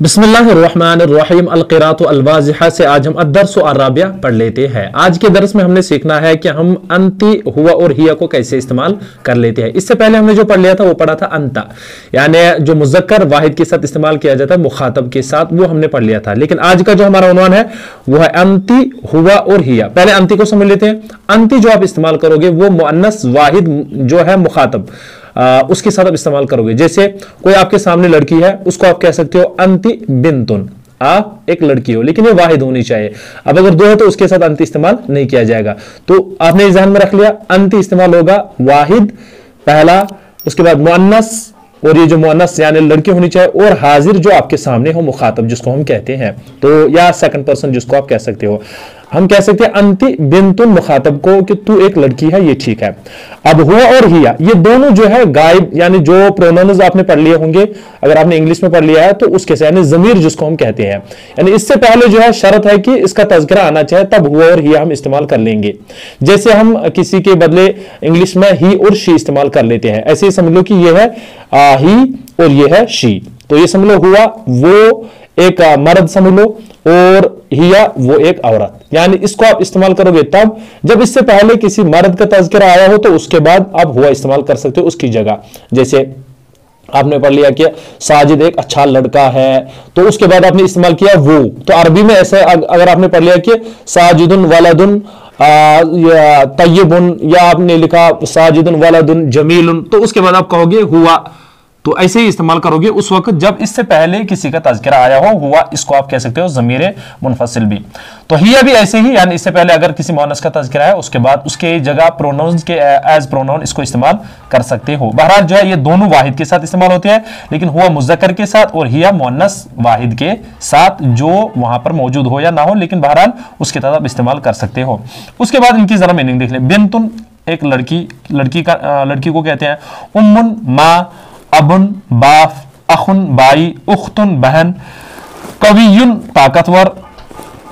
बिस्मिल्लाहिर्रहमानिर्रहीम अल-क़िराअतु अल-वाज़िहा से आज हम अद-दर्स अर-राबिया पढ़ लेते हैं। आज के दर्स में हमने सीखना है कि हम अंति, हुआ और हिया को कैसे इस्तेमाल कर लेते हैं। इससे पहले हमने जो पढ़ लिया था वो पढ़ा था अंता, यानी जो मुज़क्कर वाहिद के साथ इस्तेमाल किया जाता है मुखातब के साथ, वो हमने पढ़ लिया था। लेकिन आज का जो हमारा उन्वान है वो है अंति, हुआ और हिया। पहले अंति को समझ लेते हैं। अंति जो आप इस्तेमाल करोगे वो मुअन्नस वाहिद जो है मुखातब, उसके साथ आप इस्तेमाल करोगे। जैसे कोई आपके सामने लड़की है, उसको आप कह सकते हो अंति बिंतुन, आप एक लड़की हो, लेकिन ये वाहिद होनी चाहिए। अब अगर दो है तो उसके साथ अंति इस्तेमाल नहीं किया जाएगा। तो आपने ध्यान में रख लिया, अंति इस्तेमाल होगा वाहिद पहला, उसके बाद मुअन्नस, और ये जो मुअन्नस यानी लड़की होनी चाहिए, और हाजिर जो आपके सामने हो मुखातब जिसको हम कहते हैं, तो या सेकंड पर्सन जिसको आप कह सकते हो। हम कह सकते हैं अंति बिंतुन मुखातब को कि तू एक लड़की है, ये ठीक है। अब हुआ और हिया ये दोनों जो है गायब, यानी जो प्रोनाउंस आपने पढ़ लिए होंगे, अगर आपने इंग्लिश में पढ़ लिया है तो उसके से यानी जमीर जिसको हम कहते हैं, यानी इससे पहले जो है शर्त है कि इसका तज़किरा आना चाहिए, तब हुआ और हिया हम इस्तेमाल कर लेंगे। जैसे हम किसी के बदले इंग्लिश में ही और शी इस्तेमाल कर लेते हैं, ऐसे ही समझ लो कि ये है ही और ये है शी। तो ये समझ लो हुआ वो एक मर्द समझ लो और हिया वो एक औरत, यानी इसको आप इस्तेमाल करोगे तब जब इससे पहले किसी मर्द का तज़किरा आया हो, तो उसके बाद आप हुआ इस्तेमाल कर सकते हो उसकी जगह। जैसे आपने पढ़ लिया कि साजिद एक अच्छा लड़का है, तो उसके बाद आपने इस्तेमाल किया वो। तो अरबी में ऐसे अगर आपने पढ़ लिया कि साजिदुन वलदुन तय्यबुन, या आपने लिखा साजिदुन वलदुन जमीलुन, तो उसके बाद आप कहोगे हुआ। तो ऐसे ही इस्तेमाल करोगे उस वक्त जब इससे पहले किसी का तज़किरा आया हो। हुआ इसको आप कह सकते हो ज़मीर मुनफसिल भी। तो हिया भी ऐसे ही, यानी इससे पहले अगर किसी मुअन्नस का तज़किरा है, उसके बाद उसके जगह प्रोनाउंस के एज प्रोनाउन इसको इस्तेमाल कर सकते हो। बहरहाल जो है ये दोनों वाहिद के साथ इस्तेमाल होते हैं, लेकिन हुआ मुज़क्कर के साथ और हिया मुअन्नस वाहिद के साथ, जो वहां पर मौजूद हो या ना हो, लेकिन बहरहाल उसके साथ आप इस्तेमाल कर सकते हो। उसके बाद इनकी जरा मीनिंग देख ले। बिंतुन एक लड़की, लड़की को कहते हैं। उम्मुन माँ, अबुन बाफ, अखुन भाई, उख्तुन बहन, कवियुन ताकतवर,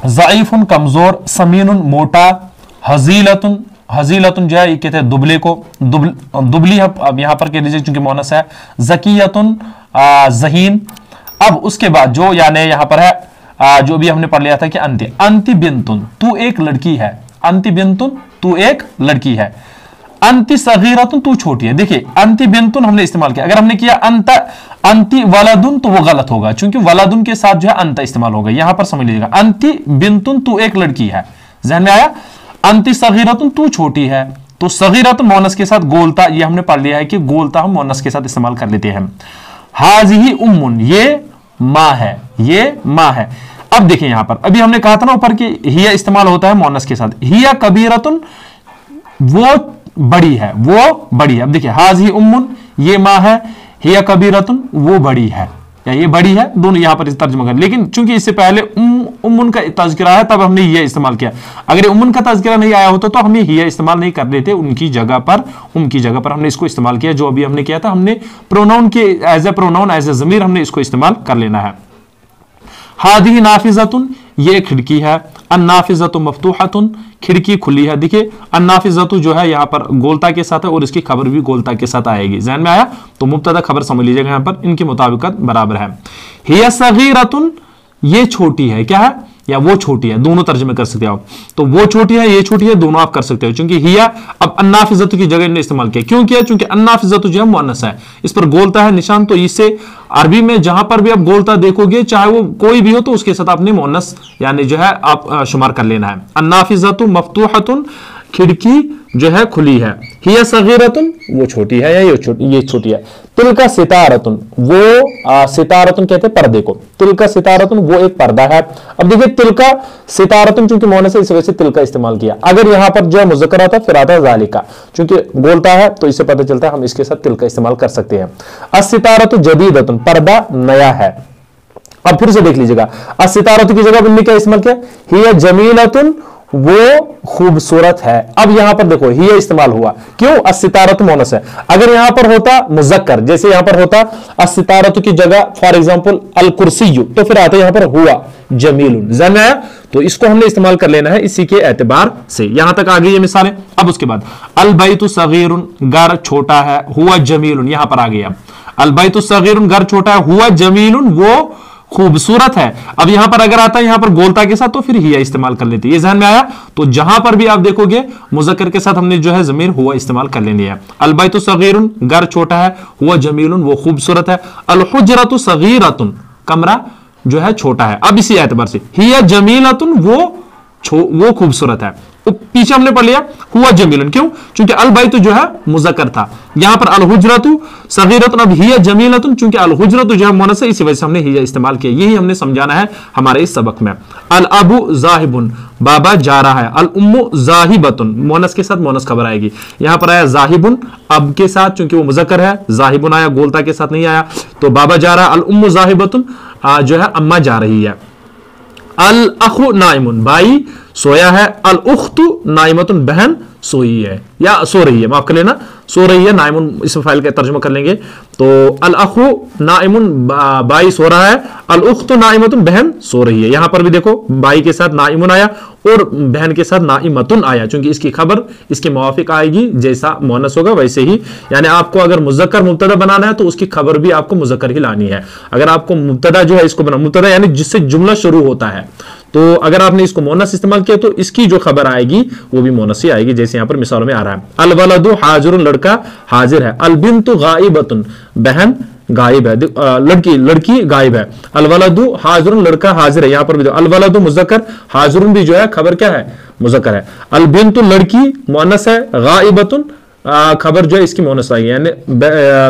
ज़ईफुन कमजोर, समीनुन मोटा, हजीलतुन, हजीलतुन जो है ये कहते हैं दुबले को, दुबली अब यहां पर कह लीजिए चूंकि मोनस है। ज़कियतुन ज़हीन। अब उसके बाद जो यानी यहां पर है जो भी हमने पढ़ लिया था कि अंति, अंति बिंतुन तू एक लड़की है, अंति बिंतुन तू एक लड़की है। अंति सगीरतुन तू छोटी है। देखिए अंति बिंतुन हमने इस्तेमाल किया, अगर हमने किया अंति वलदुन तो वो गलत होगा, क्योंकि वलदुन के साथ जो है अंत इस्तेमाल होगा। यहां पर समझ लीजिएगा अंति बिंतुन तू एक लड़की है, ज़हन में आया। अंति सगीरतुन तू छोटी है, तो सगीरतुन मुअन्नस के साथ गोलता, ये हमने पढ़ लिया है कि गोलता हम मुअन्नस के साथ इस्तेमाल कर लेते हैं। हाज़िही उम्मुन ये माँ है, ये माँ है। अब देखिए यहां पर अभी हमने कहा था ना ऊपर कि हिया इस्तेमाल होता है मुअन्नस के साथ। हिया कबीरतुन वो बड़ी है, वो बड़ी है। अब देखिए हाज़ी उम्मुन ये माँ है, हिया कबीरतुन वो बड़ी है, या ये बड़ी है, दोनों यहां पर इस तर्जुमा कर। लेकिन चूंकि इससे पहले उम्मुन का तज़किरा है तब हमने ये इस्तेमाल किया। अगर उम्मुन का तज़किरा नहीं आया होता तो हमने हिया इस्तेमाल नहीं कर लेते, उनकी जगह पर हमने इसको इस्तेमाल किया। जो अभी हमने किया था, हमने प्रोनाउन के एज ए ज़मीर हमने इसको इस्तेमाल कर लेना है। हादिही नाफिज़तुन ये खिड़की है। अन्नाफिज़तु मफ्तूहतुन खिड़की खुली है। देखिए अन्नाफिज़तु जो है यहाँ पर गोलता के साथ है और इसकी खबर भी गोलता के साथ आएगी, ज़हन में आया। तो मुब्तदा खबर समझ लीजिएगा, यहाँ पर इनकी मुताबिकत बराबर है। हिया सगीरतुन ये छोटी है, क्या है, या वो छोटी है, दोनों तर्जुमे कर सकते हो आप। तो वो छोटी है, ये छोटी है, दोनों आप कर सकते हो, क्योंकि हिया अब अन्नाफिज़तु की जगह इन्होंने इस्तेमाल किया। क्यों किया? क्योंकि अन्नाफिज़तु जो है मुअन्नस है, इस पर गोलता है निशान, तो इससे अरबी में जहां पर भी आप गोलता देखोगे, चाहे वो कोई भी हो, तो उसके साथ आपने मुअन्नस यानी जो है आप शुमार कर लेना है। अन्नाफिज़तु मफ्तूहतुन खिड़की जो है खुली है। हिया सगीरतुन वो छोटी है, या ये छोटी है। तिलका सितारतुन वो सितारतुन कहते हैं पर्दे को, तिलका सितारतुन वो एक पर्दा है। अब देखिए तिलका सितारतुन चूंकि मुअन्नस है इस वजह से तिलका इस्तेमाल किया। अगर यहां पर जो मुज़क्कर आता फिर आता ज़ालिका, चूंकि गोलता है तो इससे पता चलता है हम इसके साथ तिलका इस्तेमाल कर सकते हैं। असितारतु जदीदतुन पर्दा नया है। अब फिर से देख लीजिएगा, असितारतु की जगह हमने क्या इस्तेमाल किया? हिया जमीलतुन वो खूबसूरत है। अब यहां पर देखो हिया इस्तेमाल हुआ, क्यों? असितारतु मुअन्नस है। अगर यहां पर होता मुज़क्कर, जैसे यहां पर होता असितारतु की जगह फॉर एग्जांपल अल कुर्सिय्यु, तो फिर आता यहां पर हुआ जमीलुन, ज़हन आया। तो इसको हमने इस्तेमाल कर लेना है इसी के एतबार से। यहां तक आ गई ये मिसालें। अब उसके बाद अल बैतु सगीरुन घर छोटा है, हुआ जमीलुन यहां पर आ गया। अल बैतु सगीरुन घर छोटा है, हुआ जमीलुन वो खूबसूरत है। अब यहां पर अगर आता है यहां पर गोलता के साथ तो फिर हिया इस्तेमाल कर लेते, ये ध्यान में आया। तो जहां पर भी आप देखोगे मुज़क्कर के साथ हमने जो है ज़मीर हुआ इस्तेमाल कर लेनी है। अल बैतु सगीरुन, घर छोटा है, हुआ जमीलुन, वो खूबसूरत है। अल हुजरतु सगीरतुन, कमरा जो है छोटा है। अब इसी एतबार से हिया जमीलतुन, वो खूबसूरत है। पीछे हमने पढ़ लिया हुआ जमीलन, क्यों? क्योंकि अल बैतु जो है मुज़क्कर था, यहां पर अल हुजरतु सगीरतुन, अब हिया जमीलतुन, क्योंकि अल हुजरतु जो है मुअन्नस है, इसी वजह से हमने हिया इस्तेमाल किया। यही हमने समझाना है हमारे इस सबक में। अल अबु जाहिबुन, बाबा जा रहा है। अल उम्मु जाहिबतुन, मुअन्नस के साथ मुअन्नस खबर आएगी। यहां पर आया जाहिबुन अब के साथ, क्योंकि वो मुज़क्कर है, जाहिबुन आया गोलता के साथ नहीं आया, तो बाबा जा रहा है। अल उम्मु जाहिबतुन, जो है अम्मा जा रही है। अल अखु नाइमुन, भाई सोया है। अल उख्तु नाइमतुन, बहन सोई है या सो रही है, माफ कर लेना, सो रही है। नाइमुन इसमें फाइल का तर्जुमा कर लेंगे। तो अल अखु नाइमुन, भाई सो रहा है। अल उख्तु नाइमतुन, बहन सो रही है। यहां पर भी देखो भाई के साथ नाइमुन आया और बहन के साथ नाइमतुन आया, क्योंकि इसकी खबर इसके मुवाफिक आएगी, जैसा मुअन्नस होगा वैसे ही। यानी आपको अगर मुज़क्कर मुब्तदा बनाना है तो उसकी खबर भी आपको मुज़क्कर ही लानी है। अगर आपको मुब्तदा जो है इसको बना, मुब्तदा यानी जिससे जुमला शुरू होता है, तो अगर आपने इसको मुअन्नस इस्तेमाल किया तो इसकी जो खबर आएगी वो भी मुअन्नस ही आएगी, जैसे यहां पर मिसालों में आ रहा है। अल वलदु हाजिरुन, लड़का हाजिर है। अल बिन्तु गाइबतुन, बहन गायब है, लड़की गायब है। अल वलदु हाजिरुन, लड़का हाजिर है। यहां पर भी अल वलदु मुज़क्कर, हाजिरुन भी जो है खबर क्या है? मुज़क्कर है। अल बिन्तु, लड़की मुअन्नस है। गाइबतुन, खबर जो है इसकी मुअन्नस आई, यानी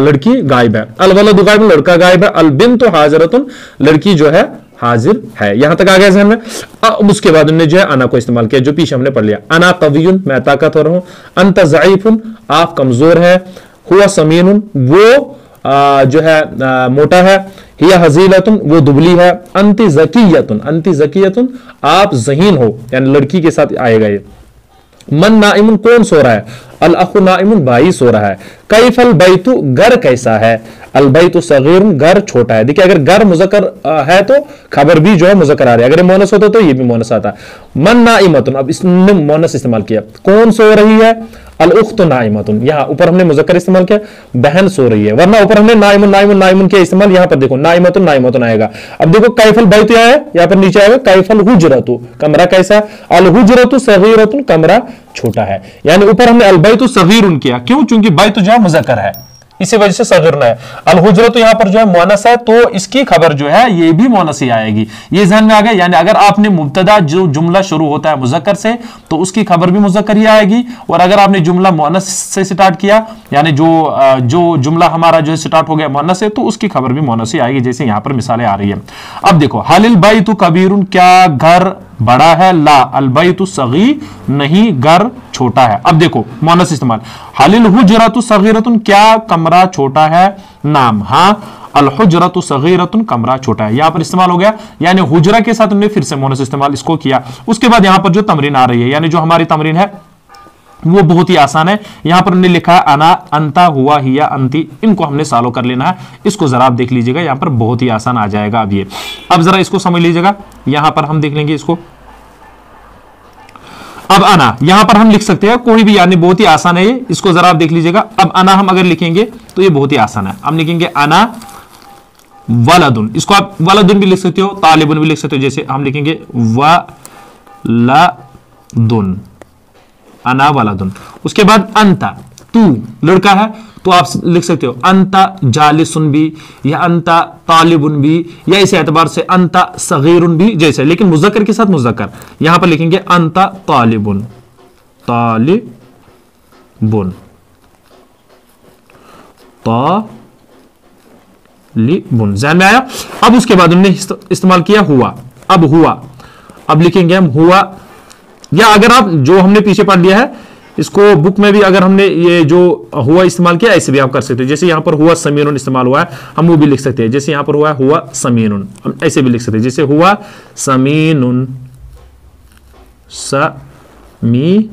लड़की गायब है। अल वलदु गायब, लड़का गायब है। अल बिन्तु हाजिरतुन, लड़की जो है हाजिर है। यहां तक आ गया ज़हन में। अब उसके बाद उन्होंने जो है अना को इस्तेमाल किया, जो पीछे हमने पढ़ लिया। अना कवियुन, मैं ताकतवर हूं। अंत ज़ईफुन, आप कमजोर है। हुआ समीनुन, वो जो है मोटा है। हिया हजीलतुन, वो दुबली है। अंति ज़कियतुन, अंति ज़कियतुन, आप ज़हीन हो, यानी लड़की के साथ आएगा ये। मन नाइमुन, कौन सो रहा है? अल अखु नाइमुन, भाई सो रहा है। कैफल बैतु, घर कैसा है? अल बैतु सगीरुन, घर छोटा है। देखिए अगर घर मुज़क्कर है तो खबर भी जो है मुज़क्कर आ रही है, अगर मुअन्नस होता तो ये भी मुअन्नस आता। मन नाइमतुन, अब इसने मुअन्नस इस्तेमाल किया। कौन सो रही है? अल उख्तु नाइमतुन, यहां ऊपर हमने मुज़क्कर इस्तेमाल किया, बहन सो रही है, वरना ऊपर हमने नाइमुन नाइमुन नाइमुन किया इस्तेमाल। यहां पर देखो नाइमतुन नाइमतुन आएगा। अब देखो कैफल बैतु है, यहां पर नीचे आएगा कैफल हुजरतु, कमरा कैसा? अल हुजरतु सगीरतुन, कमरा छोटा है। यानी ऊपर हमने अल बैतु सगीरुन किया, क्यों? क्योंकि बैतु जो है मुज़क्कर है, इसी वजह से सगीरुन है। अल हुजरत तो यहां पर जो है मुअन्नस है, तो इसकी खबर जो है ये भी मुअन्नस ही आएगी। ये ध्यान में आ गया। यानी अगर आपने मुब्तदा जो जुमला शुरू होता है मुज़क्कर से तो उसकी खबर भी मुज़क्कर ही आएगी, और अगर आपने जुमला मुअन्नस से स्टार्ट किया, यानी जो जुमला हमारा जो स्टार्ट हो गया मुअन्नस से, तो उसकी खबर भी मुअन्नस ही आएगी, जैसे यहां पर मिसालें आ रही है। अब देखो हलिल बैतु कबीरुन, क्या घर बड़ा है? ला अल बैतु सगीर, नहीं घर छोटा है। अब देखो मुअन्नस इस्तेमाल। हलिल हुजरतु सगीरतुन, क्या कमरा छोटा है? नाम, हां। अल हुजरतु सगीरतुन, कमरा छोटा है, यहां पर इस्तेमाल हो गया। यानी हुजरा के साथ हमने फिर से मुअन्नस इस्तेमाल इसको किया। उसके बाद यहां पर जो तमरीन आ रही है, यानी जो हमारी तमरीन है वो बहुत ही आसान है। यहां पर हमने लिखा है अना, अंता, हुआ, हिया, अंती, इनको हमने सॉल्व कर लेना है। इसको जरा आप देख लीजिएगा, यहां पर बहुत ही आसान आ जाएगा। अब जरा इसको समझ लीजिएगा, यहां पर हम देख लेंगे इसको। अब अना यहां पर हम लिख सकते हैं कोई भी, यानी बहुत ही आसान है ये, इसको जरा आप देख लीजिएगा। अब अना हम अगर लिखेंगे तो ये बहुत ही आसान है। हम लिखेंगे अना वलदुन, इसको आप वलदुन भी लिख सकते हो, तालिबुन भी लिख सकते हो। जैसे हम लिखेंगे वलदुन, अना वलदुन। उसके बाद अंता, तू लड़का है, तो आप लिख सकते हो अंता जालिसुन भी, या अंता तालिबुन भी, या इस एतबार से अंता सगीरुन भी, जैसे, लेकिन मुज़क्कर के साथ मुज़क्कर। यहां पर लिखेंगे अंता तालिबुन, तालिबुन, तालिबुन, ज़हन में आया। अब उसके बाद हमने इस्तेमाल किया हुआ। अब हुआ, अब लिखेंगे हम हुआ, या अगर आप जो हमने पीछे पढ़ लिया है इसको बुक में भी अगर हमने ये जो हुआ इस्तेमाल किया, ऐसे भी आप कर सकते हो। जैसे यहां पर हुआ समीनुन इस्तेमाल हुआ है, हम वो भी लिख सकते हैं। जैसे यहां पर हुआ है हुआ समीनुन, हम ऐसे भी लिख सकते हैं। जैसे हुआ समीनुन, समीनुन,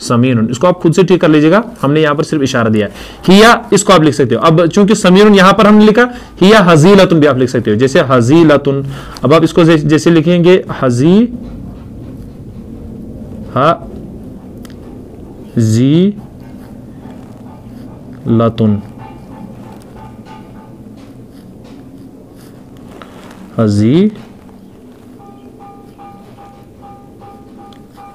समीनुन, इसको आप खुद से ठीक कर लीजिएगा, हमने यहां पर सिर्फ इशारा दिया है। हिया, इसको आप लिख सकते हो। अब चूंकि समीनुन यहां पर हमने लिखा, हिया हजीलतुन भी आप लिख सकते हो। जैसे हजीलतुन, अब आप इसको जैसे लिखेंगे हजीलतुन, हजी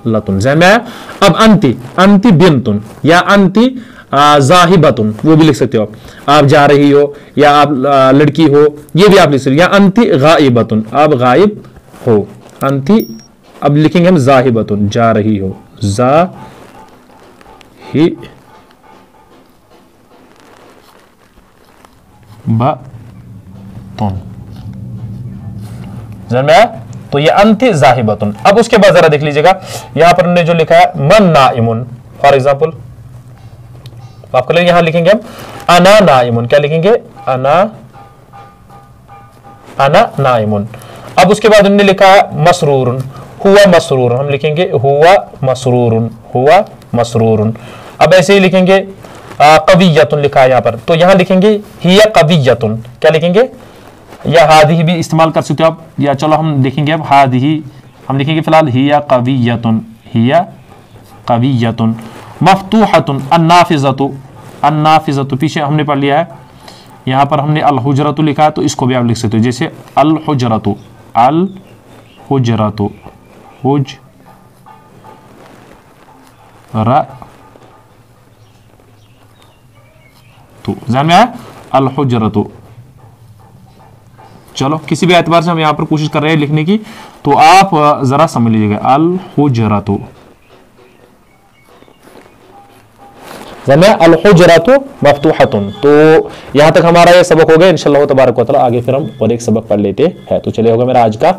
लतुन। जहन में आया? अब अंति, अंति बिंतुन या अंति जाहिबतुन, वो भी लिख सकते हो आप जा रही हो या आप लड़की हो, ये भी आप लिख सकते हो। या अंति गाइबतुन, आप गायब हो। अंति, अब लिखेंगे हम जाहिबतुन, जा रही हो, जा ही बतुन। जहन में आया? तो ये अंति जाहिबतुन। अब उसके बाद जरा देख लीजिएगा, यहां पर हमने जो लिखा है मन नाइमुन, फॉर एग्जाम्पल आप कर लेंगे, यहां लिखेंगे हम अना नाइमुन। क्या लिखेंगे? अना नाइमुन। अब उसके बाद हमने लिखा है मसरूरुन, हुआ मसरूरुन, हम लिखेंगे हुआ मसरूरुन, हुआ मसरूरुन। अब ऐसे ही लिखेंगे कवियतुन लिखा है यहां पर, तो यहां लिखेंगे हिया कवियतुन। क्या लिखेंगे? या हादिही भी इस्तेमाल कर सकते हो आप, या चलो हम देखेंगे अब हादिही, हम लिखेंगे फिलहाल हिया कवियतुन, हिया कवियतुन। मफ्तूहतुन अन्नाफिज़तु, अन्नाफिज़तु पीछे हमने पढ़ लिया है, यहां पर हमने अल हुजरतु लिखा है, तो इसको भी आप लिख सकते हो, जैसे अल हुजरतु, अल हुजरतु, हुज रा तो ध्यान में आया? अल हुजरतु। चलो किसी भी एतबार से हम यहां पर कोशिश कर रहे हैं लिखने की, तो आप जरा समझ लीजिएगा अल हुजरतु, अल हुजरतु मफ्तूहतुन। तो यहां तक हमारा ये सबक हो गया। इंशाअल्लाह तबारक व तआला आगे फिर हम और एक सबक पढ़ लेते हैं। तो चलिए होगा मेरा आज का